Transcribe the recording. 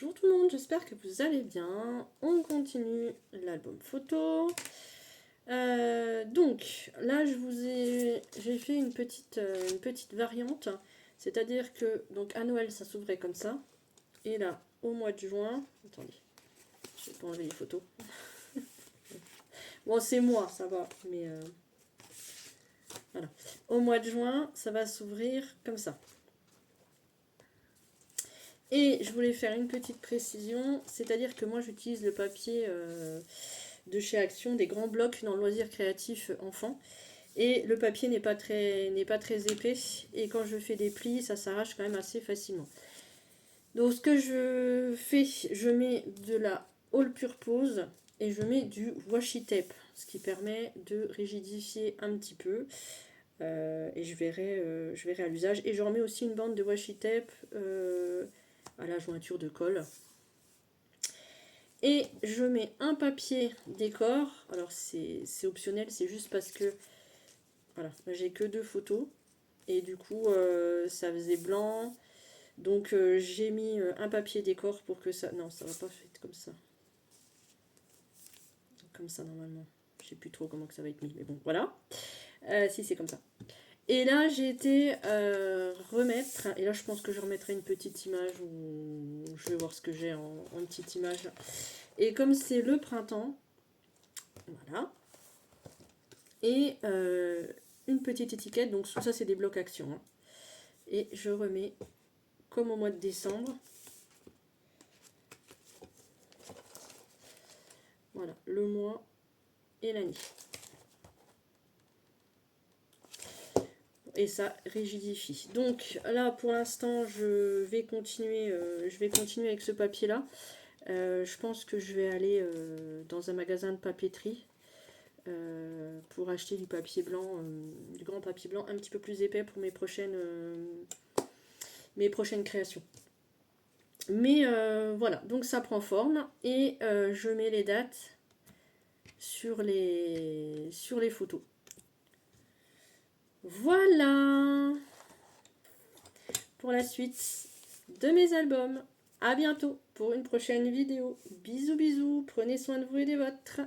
Bonjour tout le monde, j'espère que vous allez bien. On continue l'album photo. Donc là j'ai fait une petite variante, c'est-à-dire que donc à Noël ça s'ouvrait comme ça, et là au mois de juin, attendez, je vais pas enlever les photos. Bon c'est moi, ça va, mais voilà. Au mois de juin ça va s'ouvrir comme ça. Et je voulais faire une petite précision, c'est-à-dire que moi j'utilise le papier de chez Action, des grands blocs dans le loisir créatif enfant. Et le papier n'est pas très épais. Et quand je fais des plis, ça s'arrache quand même assez facilement. Donc ce que je fais, je mets de la All Purpose et je mets du washi tape. Ce qui permet de rigidifier un petit peu. Et je verrai à l'usage. Et je remets aussi une bande de washi tape à la jointure de colle. Et je mets un papier décor. Alors c'est optionnel, c'est juste parce que voilà, j'ai que 2 photos. Et du coup ça faisait blanc. Donc j'ai mis un papier décor pour que ça... Non, ça va pas faire comme ça. Comme ça normalement. Je sais plus trop comment que ça va être mis. Mais bon, voilà. Si c'est comme ça. Et là j'ai été remettre. Et là je pense que je remettrai une petite image. Où je vais voir ce que j'ai en petite image. Et comme c'est le printemps. Voilà. Et une petite étiquette. Donc ça c'est des blocs action. Hein. Et je remets comme au mois de décembre. Voilà, le mois et l'année. Et ça rigidifie. Donc là pour l'instant je vais continuer avec ce papier là. Je pense que je vais aller dans un magasin de papeterie pour acheter du papier blanc, du grand papier blanc un petit peu plus épais pour mes prochaines créations. Mais voilà, donc ça prend forme et je mets les dates sur les photos. Voilà pour la suite de mes albums. À bientôt pour une prochaine vidéo. Bisous bisous, prenez soin de vous et des vôtres.